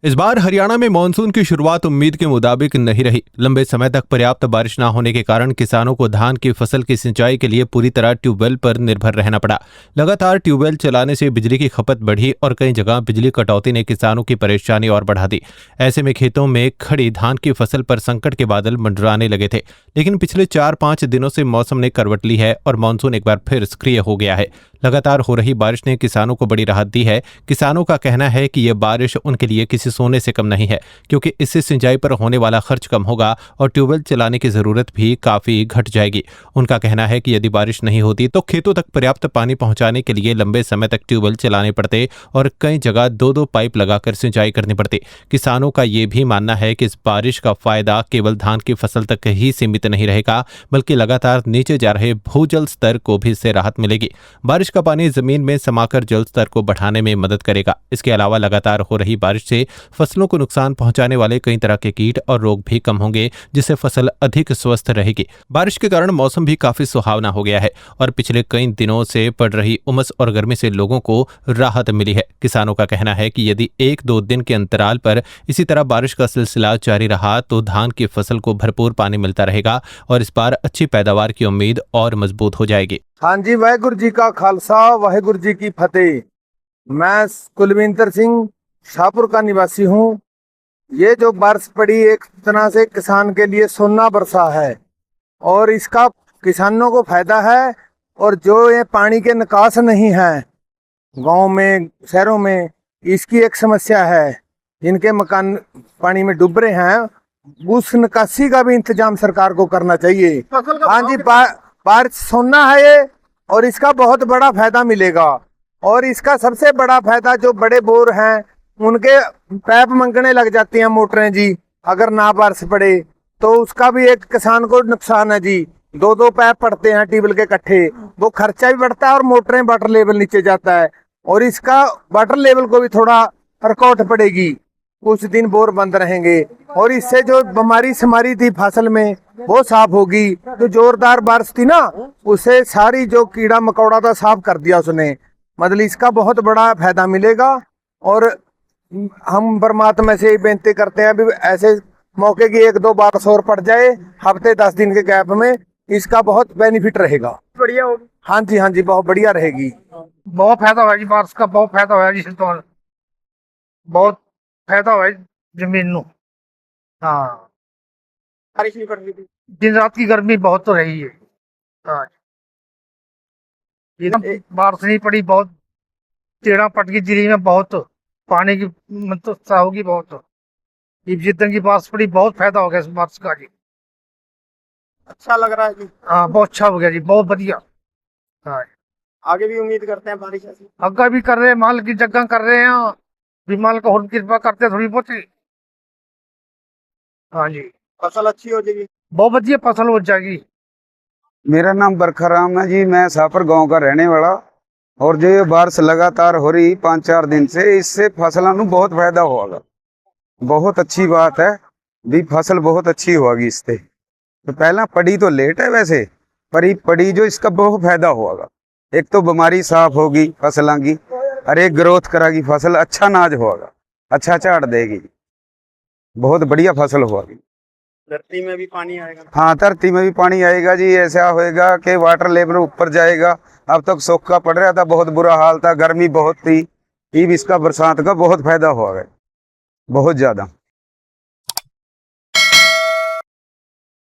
इस बार हरियाणा में मानसून की शुरुआत उम्मीद के मुताबिक नहीं रही। लंबे समय तक पर्याप्त बारिश न होने के कारण किसानों को धान की फसल की सिंचाई के लिए पूरी तरह ट्यूबवेल पर निर्भर रहना पड़ा। लगातार ट्यूबवेल चलाने से बिजली की खपत बढ़ी और कई जगह बिजली कटौती ने किसानों की परेशानी और बढ़ा दी। ऐसे में खेतों में खड़ी धान की फसल पर संकट के बादल मंडराने लगे थे। लेकिन पिछले 4-5 दिनों से मौसम ने करवट ली है और मानसून एक बार फिर सक्रिय हो गया है। लगातार हो रही बारिश ने किसानों को बड़ी राहत दी है। किसानों का कहना है कि यह बारिश उनके लिए किसी सोने से कम नहीं है, क्योंकि इससे सिंचाई पर होने वाला खर्च कम होगा और ट्यूबवेल चलाने की जरूरत भी काफी घट जाएगी। उनका कहना है कि यदि बारिश नहीं होती तो खेतों तक पर्याप्त पानी पहुंचाने के लिए लंबे समय तक ट्यूबवेल चलाने पड़ते और कई जगह 2-2 पाइप लगाकर सिंचाई करनी पड़ती। किसानों का यह भी मानना है कि इस बारिश का फायदा केवल धान की फसल तक ही सीमित नहीं रहेगा, बल्कि लगातार नीचे जा रहे भूजल स्तर को भी इससे राहत मिलेगी। बारिश का पानी जमीन में समाकर जल स्तर को बढ़ाने में मदद करेगा। इसके अलावा लगातार हो रही बारिश से फसलों को नुकसान पहुंचाने वाले कई तरह के कीट और रोग भी कम होंगे, जिससे फसल अधिक स्वस्थ रहेगी। बारिश के कारण मौसम भी काफी सुहावना हो गया है और पिछले कई दिनों से पड़ रही उमस और गर्मी से लोगों को राहत मिली है। किसानों का कहना है कि यदि 1-2 दिन के अंतराल पर इसी तरह बारिश का सिलसिला जारी रहा तो धान की फसल को भरपूर पानी मिलता रहेगा और इस बार अच्छी पैदावार की उम्मीद और मजबूत हो जाएगी। हाँ जी, वाहेगुरु जी का खालसा वाहेगुरु जी की फतेह। मैं कुलविंदर सिंह शाहपुर का निवासी हूँ। ये जो बारिश पड़ी एक तरह से किसान के लिए सोना बरसा है और इसका किसानों को फायदा है। और जो ये पानी के निकास नहीं है गांव में शहरों में, इसकी एक समस्या है। जिनके मकान पानी में डूब रहे हैं, उस निकासी का भी इंतजाम सरकार को करना चाहिए। हाँ जी, बारिश सोना है ये और इसका बहुत बड़ा फायदा मिलेगा। और इसका सबसे बड़ा फायदा जो बड़े बोर हैं उनके पैप मंगने लग जाती हैं मोटरें जी, अगर ना बारिश पड़े तो उसका भी एक किसान को नुकसान है जी। 2-2 पैप पड़ते हैं ट्यूबवेल के इकट्ठे, वो खर्चा भी बढ़ता है और मोटरें वाटर लेवल नीचे जाता है और इसका वाटर लेवल को भी थोड़ा रुकावट पड़ेगी। कुछ दिन बोर बंद रहेंगे और इससे जो बीमारी समारी थी फसल में वो साफ होगी। तो जोरदार बारिश थी ना, उसे सारी जो कीड़ा मकोड़ा था साफ कर दिया उसने। मतलब इसका बहुत बड़ा फायदा मिलेगा और हम परमात्मा से बेनती करते हैं भी ऐसे मौके की 1-2 बारिश और पड़ जाए हफ्ते 10 दिन के गैप में, इसका बहुत बेनिफिट रहेगा। बढ़िया होगी। हाँ जी, बहुत बढ़िया रहेगी। बहुत फायदा होगा जी, बारिश का बहुत फायदा होगा जी। तो बहुत फायदा हुआ जमीन नु। हाँ, बारिश नहीं पड़ रही थी, दिन रात की गर्मी बहुत तो रही है। हाँ, बारिश नहीं पड़ी, बहुत टेढ़ा पटकी जिली में बहुत पानी की मतलब होगी बहुत। जितने की बारिश पड़ी बहुत फायदा हो गया इस बारिश का जी। अच्छा लग रहा है जी। हाँ, बहुत अच्छा हो गया जी, बहुत बढ़िया। हाँ, आगे भी उम्मीद करते हैं बारिश ऐसी। अग्गा भी कर रहे हैं, माल की जगह कर रहे हैं, माल का और कृपा करते थोड़ी बहुत ही। हाँ जी, फसल अच्छी हो जाएगी, बहुत बढ़िया फसल हो जाएगी। मेरा नाम बरखराम है जी, मैं शाहपुर गांव का रहने वाला। और जो ये बारिश लगातार हो रही 5-4 दिन से, इससे फसलों को बहुत फायदा होगा। बहुत अच्छी बात है भी, फसल बहुत अच्छी होगी इससे। तो पहला पड़ी तो लेट है वैसे, पर ही पड़ी जो इसका बहुत फायदा होगा। एक तो बीमारी साफ होगी फसलों की, और एक ग्रोथ करागी फसल, अच्छा अनाज होगा, अच्छा झाड़ देगी, बहुत बढ़िया फसल होगी। धरती में भी पानी आएगा। हाँ, धरती में भी पानी आएगा जी। ऐसा होएगा कि वाटर लेवल ऊपर जाएगा। अब तक सूखा पड़ रहा था, बहुत बुरा हाल था, गर्मी बहुत थी। अब इसका बरसात का बहुत फायदा होगा, बहुत ज्यादा।